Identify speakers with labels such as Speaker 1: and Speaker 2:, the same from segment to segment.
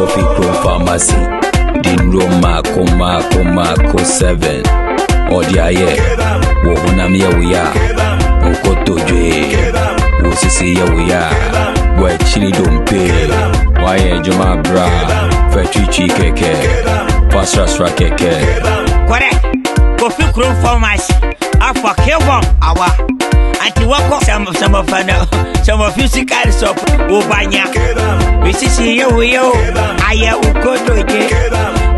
Speaker 1: Coffee Crow Pharmacy. Dangerou Mako 7. Odiaye. Wo hunamia wiya. Okoto jwe. Wo sisi ya wiya. Wo chili dompe. Waye joma bra. Fechichi keke. Pasra keke.
Speaker 2: Correct. Coffee Crow Pharmacy. Afa kebom awa. Anti wako some of physical soap ubanya. We see you aya ukoto je.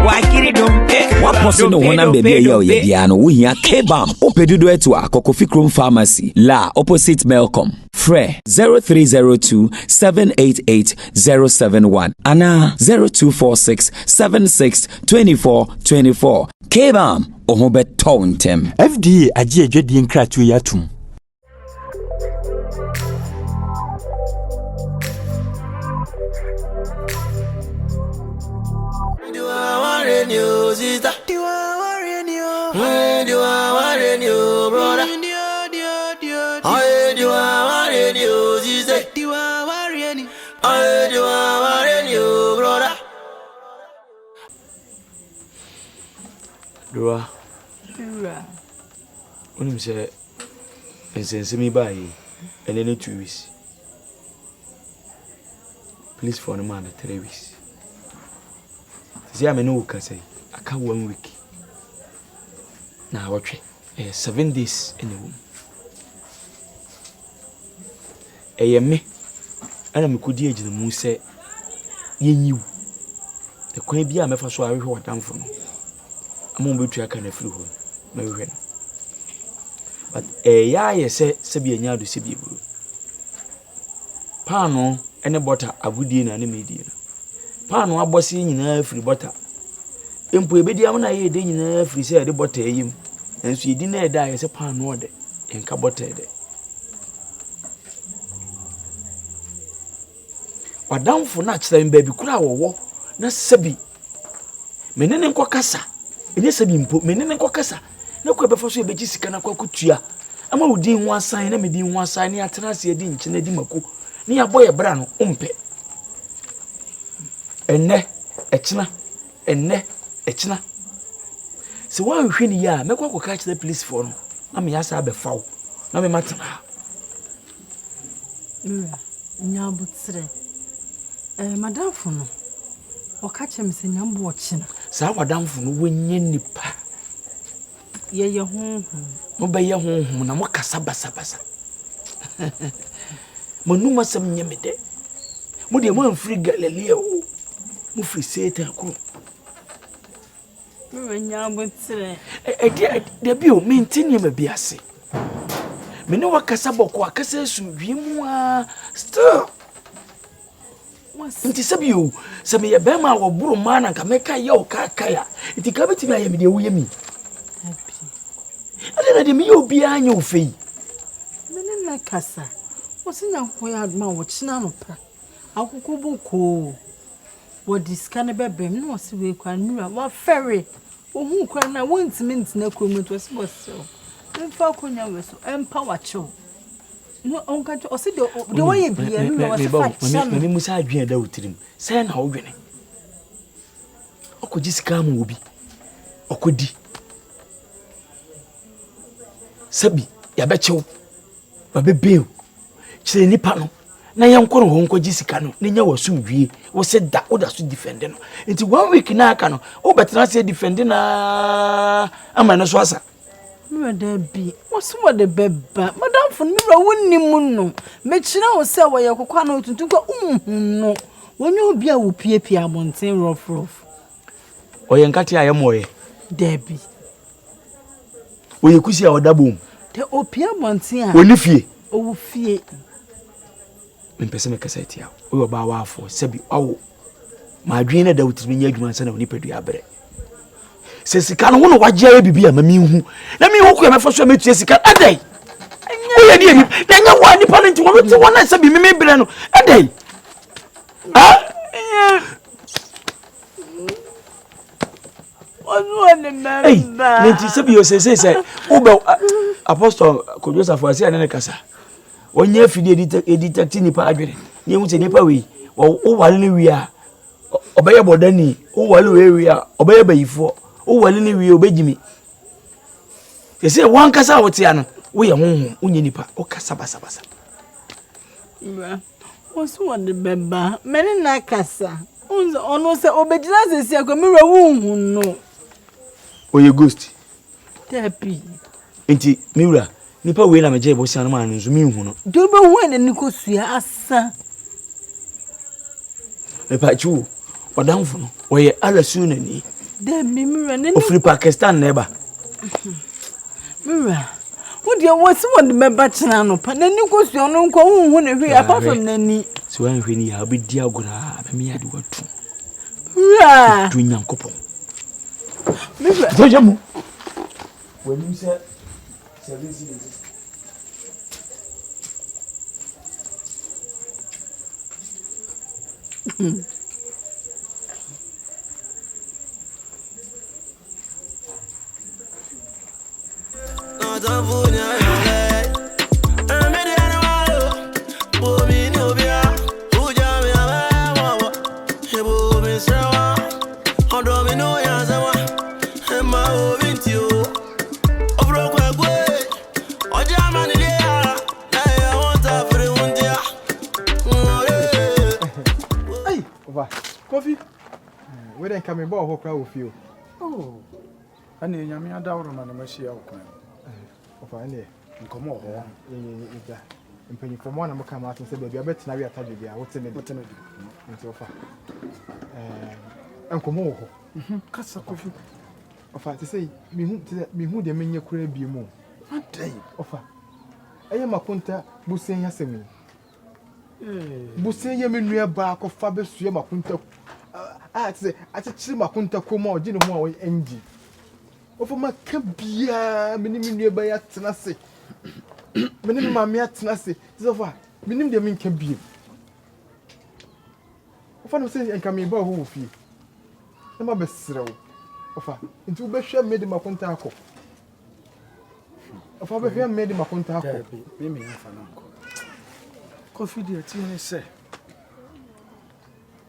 Speaker 2: Wakiri dompe.
Speaker 1: Waposi no wana baby ya biano wuhia kebam. Opedudu etu ako Coffee Crow Pharmacy. La opposite Melcom. Fre 0302 788 071. Ana 0246 76 24 24. Kebam ohobe tontem.
Speaker 3: FDA aji ejedi nkratu yatum.
Speaker 4: News is that do I worry you? Where do I worry you, brother? I do I worry news is that do I worry you? I do I worry you, brother?
Speaker 5: Dura. When you say, and send me by, and then 2 weeks. Please for the man 3 weeks. See, I know what I say. I can't 1 week. Now, watch it. 7 days in the room. Me. And I'm good age in the moon say, ye knew. The queen be a me for so I what down for. I'm on betray can a flu home. Maybe. But I say, Sabi and Yadu Sibi. Pano and a butter, I would in any media. Pano a bossy in free butter. Impo ebedi amuna ye de nyina free say de butter yim. Enso yedi na eda ye se pano de enka butter de. Wadamfo na kyerɛ mba kura wowo na sabi. Menene nkɔ kasa. Enye sabi mpo menene nkɔ kasa. Na kwa befo so ebegi sika na kwa kutua. Ama wodi ho asan na medi ho asan ne atrase edi nkyɛ na di mako. Ne yabɔ ye bra no umpe. Enne echina se wan hwe ni ya mekwa kwa catch the police for no na me yasa abefawo na me matena
Speaker 6: nyabutre madam fu no o catch me se nyambo ochina
Speaker 5: sa wadam fu no wonye nipa
Speaker 6: ye honhom
Speaker 5: no be ye honhom na mo kasa basa monuma sam nyemede mo de mo amfiri Galilea o mo free Satan ko
Speaker 6: nyabutre
Speaker 5: de bi o maintain me bi ase me ne wakasa boko akasa su wimu a still nti sabi o se me ye be ma wo buru ma na ka meka ye o kakaya nti ka beti me aye me de wo ye mi ade na de me ye obi anya ofei
Speaker 6: me ne na kasa wo se nyanko ya adma wo china no pra akoko boko wo diskane bebem no se we kwa nura wa ferry ohun kwa na wontimenti na krometo se boso emfa konya weso empa wacho no onka o se de way bia no was fight
Speaker 5: me musa adwen da utirim se na wo dwene okoji sika mu obi okodi sabi ya bechew ba bebeu kire nipa no na yankoro ho nkoji sika no ne nya wasu wie wo se da oda so defend no nti 1 week na aka no wo betena se defend na ama no so asa
Speaker 6: me da bi wo so wo de beba madam fun me ra wonni mun no me kira wo se wo ye kokwa na otuntun ko no wonye obi a wo piepie amonten rough
Speaker 5: oye nkati aye moye
Speaker 6: da bi
Speaker 5: wo ye kusi a odabom
Speaker 6: de opia amonten a
Speaker 5: woni fie
Speaker 6: owo fie
Speaker 5: mpese me kasa etia wo ba wa afo sabi awo ma adwen na da wutiri nya adwuma nsa na oni pedu abre se sika no wono wagye ya bibia ma mi hu na mi hu ko me fa so metua sika adai wo ye die ni na nya wa ni pa nti wo beti wona sabi me bre no adai ha
Speaker 6: Ozo ne memba
Speaker 5: nti sabi yo se wo be apostle ko Joseph asi ane kasa onye fidi editati nipa adwere ni hu se nipa we wo wale ne wi a obeye bodani o wale we a obeye bayifo o wale ni we obejimi yesi wan kasa wote ano wo ye honhom unye nipa o kasa basa
Speaker 6: Mra osu wode beba meni na kasa ono se obejina sesi akwa mira wunhu no
Speaker 5: oye ghost
Speaker 6: therapy
Speaker 5: enti miura nipa we na meje bo sian ma nzu mi hu no
Speaker 6: do be hu ene ni kosua asa
Speaker 5: me pa chu odamfo no oye alasu nani
Speaker 6: de mira ne
Speaker 5: ofri Pakistan neba
Speaker 6: mira wodi wose wode beba chena no pa nani kosua no nko hu ne hwe apart from nani
Speaker 5: so an hwe ni ya obedi agora me ade watu
Speaker 6: mira
Speaker 5: du nyankopon
Speaker 6: mira
Speaker 5: so jamu when you say service
Speaker 7: Coffee. We don't come about how crowd feel.
Speaker 8: Oh, and then Yamia down on the machine.
Speaker 7: Of any,
Speaker 8: Come on,
Speaker 7: and penny from one of come out and say, baby, I bet now we are touching there. What's in it? And so far. Uncle Mo,
Speaker 8: Cassa coffee.
Speaker 7: Of to say, me who the menu could be more.
Speaker 8: One day,
Speaker 7: Offer. I am a punta, Bussen Yasemi. Bussen Yamin back of Fabius Yama punta. I say, I say, Makunta Como, Gino Moy, Angie. Over my cabia, minimum nearby at Tenassi. Minimum mammy at Tenassi. Is over. Minimum the mean cabin. Of one of saying, and coming about who fee. The my best slow. Offer. Into Besha made him a contact. Of our hair made him a contact.
Speaker 8: Be me for an uncle. Coffee, dear, Tina say.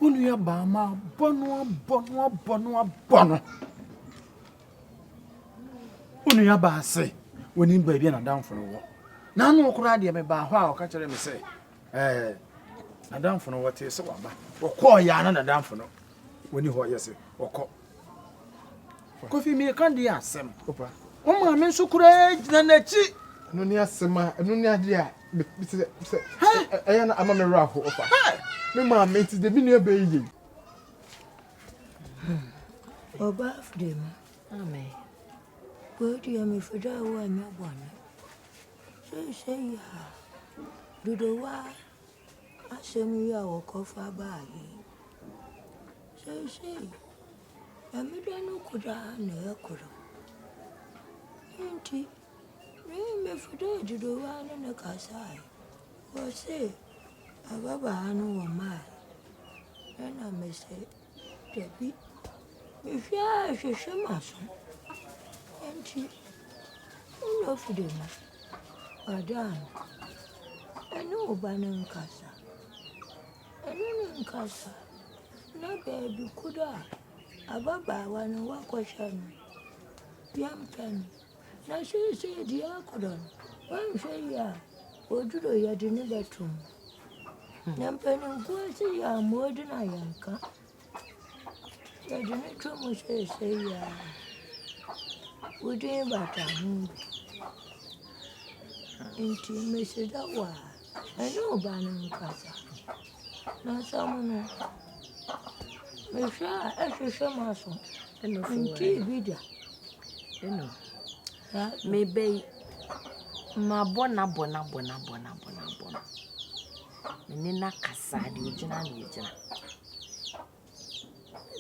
Speaker 8: Unia Bama, Bono. Unia Ba say, when in baby and down for the war. Now no crowd, me by how catch me say, a down for no what is so bad. Or call Yana and down for no. When you hear yes, or call. Coffee me a candy ask them. Oh, my men so courage than a cheat.
Speaker 7: No near summer, no near dear. I am a raffle. Me ma mate the mini baby.
Speaker 9: Oba them. Amen. What do you mean for that one? Say, ya. Do the why? I say me ya walk off a bag. Say, I made no could I never could. Auntie, me for that to do one in the casai. What say? I no one mile. And I may say, Debbie, if you are a shaman, and she, you know, for them, Madame, I know Bannon Casa. I know Casa. No baby could I. Ababa one walk question. Young penny. Now she said, the Akudon. One say, ya, or do you didn't get room? Nampeni kuwezi ya mwodi na yanka. Yadini tumu say ya. Udi bata hungi. Inti meseda wa. Eno bana nkasa. Na samuno. Mesha eshe maso. Inti bida.
Speaker 10: Eno. Maybe ma bona. Menina kasa di ujina.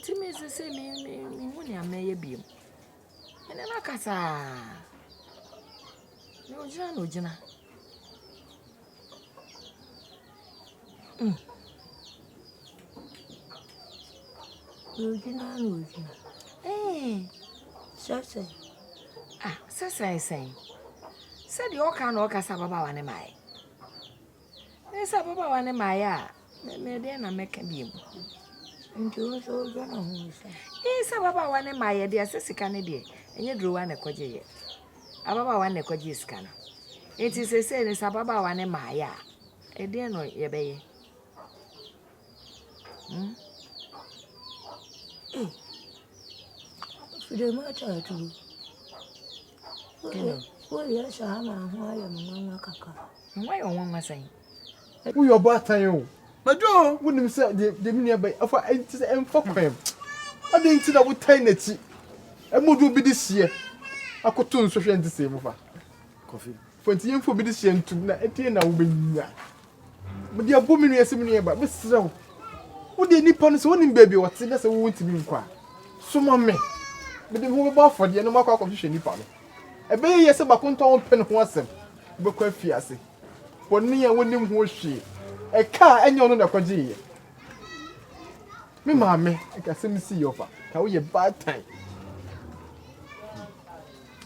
Speaker 10: Ti me se me huni ameye bi. Menina kasa. Me ujina.
Speaker 9: Ujina. Sasa.
Speaker 10: Ah, sasa say. Said you can walk as a baba one mai. Yes, a baba one maya. Me then I make a beam.
Speaker 9: Nti so jo na hu sa.
Speaker 10: Isa baba wa ne maye de asesika ne de. Enye duro wa ne koje ye. Ababa wa ne koje sika no. Enti sese ne sababa wa ne maye a. E de no ye beye.
Speaker 9: Fide ma ta tu. Wo ya sha ma ho ayo mwa kaka.
Speaker 10: Nwa yo nwa masan.
Speaker 7: Wo yo ba tan o. Majo, wo nim se de mi nua bai afa enti se emfa kwam. Ade enti na wo tan na chi. Emudu bi di sie. Akoto nso hwe enti se mu fa.
Speaker 8: Coffee.
Speaker 7: Fonti yemfo bi di sie ntum na etie na wo benya. Mo de abo mi nua se mi nua ba, besrew. Wo de nipa no se wo nim baby wo te na se wo ntimi nkwa. Soma me. Me de ho ba afode no makwa hwe nipa no. Ebe ye se bakonto won pen ho asem. Be kwa fiase. Woni ya wonim ho hwe. E ka enyo no na kwaje ye. Me maame, e ka se mi si yofa. Ka wo ye bad time.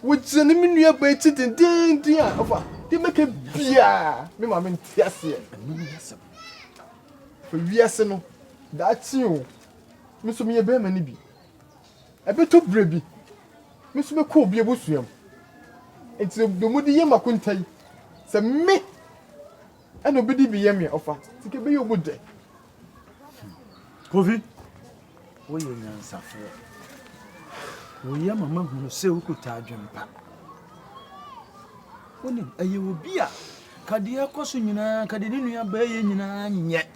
Speaker 7: Wo jene mi nua ba chi din a ofa. Di make bia. Me maame ntiase e.
Speaker 8: Anu yasem.
Speaker 7: Fo wiase no. Da chi o. Me so me ye be ma ni bi. E be to brebi. Me so me ko bi ebosuam. Enti do mu di ye makuntai. Se me ana obidi bi ye me ofa. Tike be ye obude.
Speaker 8: Coffee. Wo ye nyansafo. Wo ye mama hu se ukuta adwempa. Woni aye obi a kade akoso nyina kade ne nua ba ye nyina nye.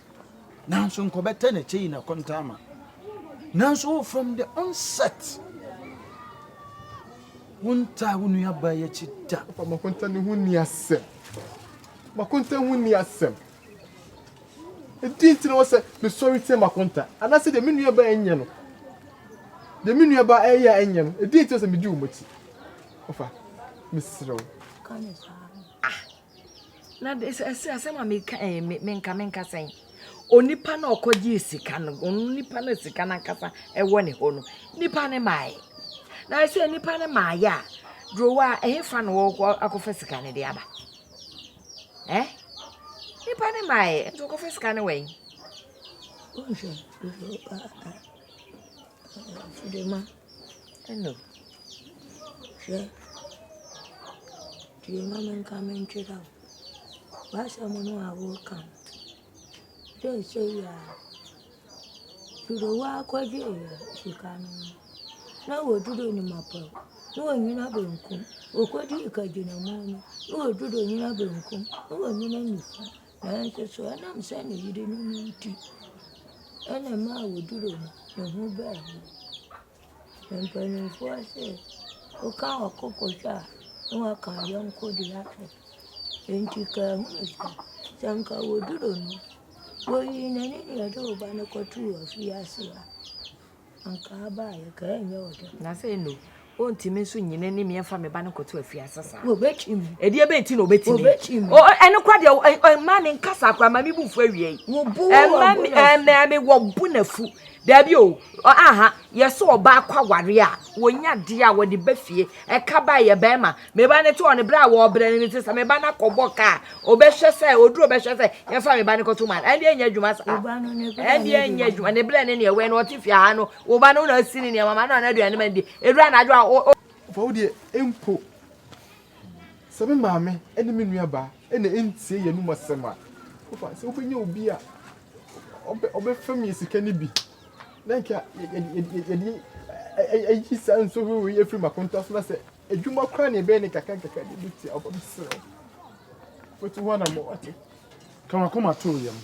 Speaker 8: Nanso nkobeta na chei na kontama. Nanso from the onset wonta wonu aba ya chita
Speaker 7: Ofa makunta ne hu ni asem. Makunta hu ni asem. Edinti no se me sorry te makunta. Ana se de me nua ba enye no. De me nua ba eya enye no. Edinti se me di umoti. Ofa misro.
Speaker 9: Kane sa.
Speaker 10: Na de asema menka sen. Onipa na okoji sika no. Onipa na sika na kasa ewo ne ho no. Nipa ne mai. Na se nipa ne mai a. Drowa ehfa no wo akofa sika ne de aba. Nipa ne mai. Nzo akofa sika ne wen.
Speaker 9: Onje. Fide ma.
Speaker 10: Eno.
Speaker 9: Je. Ti mama nkame nchira. Basa mono awoka. Je se ya. Duro wa kwaje ya shikano. Na wo duro ni mapa. No nyina benku. Okwadi ikajina mono. No duro nyina benku. No nyina nifa. Na nse so ana mse ne yide no nti. Ana ma wo duro no ho ba. Mpani fo ase. O ka okokosha. No ka yanko di yake. Enti ka musa. Sanka wo duro no. Wo yina ni ya do ba na kotu afiase ya. Anka ba ya ka enye odo.
Speaker 10: Na say no. O ntimi nso nyine ni me fa me ba na kotu afiase sa.
Speaker 9: Wo betimi.
Speaker 10: Edi e beti no betimi.
Speaker 9: Wo betimi.
Speaker 10: O eno kwa de ma me nkasa kwa ma me bu fu awie.
Speaker 9: Wo bu
Speaker 10: ma me wo bu na fu. Dabi o aha yeso oba kwa ware a wonya de a wode bafie e ka ba ye be ma me ba ne to on bra wo bra ni tisa me ba na kobo ka obehwe se oduro obehwe se ye fa me ba ne koto man ende enya adwuma sa ende enya adwuma ne bra ne ne we no otifia ha no wo ba no na asini ne mama na aduane man di edura na adwa
Speaker 7: Fa wo de empo. Se me maame ene me nua ba ene entie ye nu masema. Ofa se wo benya obi a obe fami sika ni bi. Nanka ye sanso hu ye free makonta so na se adwuma kra ne be ne kaka de biti obo bisiro. Fotu wana mo ate.
Speaker 8: kama koma to yam.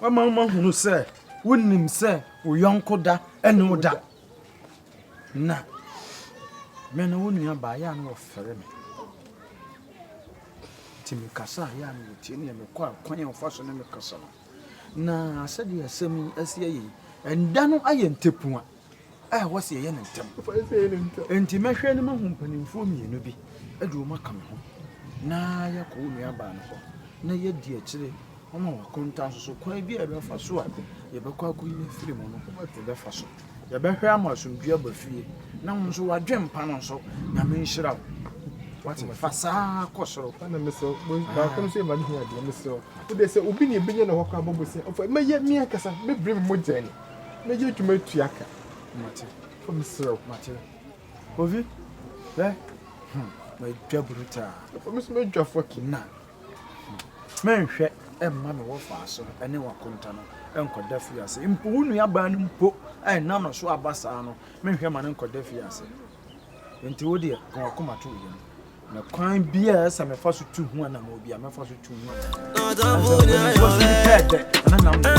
Speaker 8: Mama hunu se wonim se wo yonko da ene oda. Na me na wonu aba ya na ofere me. Timi kasa ya na wotie ne me kwa kwan ya ofa so ne me kasa no. Na asedi asemi asie yi enda no aye ntepua wose ye ne ntem enti mehwe ne mahu mpanimfo mienu bi adu maka me ho na ya ko nua ba no ho na ye di akire oma wakonta so kwa bi e be fa so a ye be kwa ko ye firi mo no ye be fa so ye be hwe amasomdua ba fie na mo so wadwempa no so na me nhira What fasa kosoro.
Speaker 7: Ana meso, ba kono se ma ni hia de meso. Wo de se obi ne benye na hokwa bobo se. Ofo me ye mi akasa me brim mo jani. Me je tuma tuaka.
Speaker 8: Mate.
Speaker 7: Fo meso.
Speaker 8: Mate. Ovi. My jabruta.
Speaker 7: Fo meso me dwa foki
Speaker 8: na. Menhwe emma me wo fa so ene wakonta no enkoda fiase. Mpo wunu ya ba no mpo nam no so abasa no. Menhwe ma no enkoda fiase. Enti wo de kon akoma to wo na kwan bia sa me fa so tu hu na ma obi a me fa so tu hu
Speaker 4: No don't put your head.
Speaker 8: na na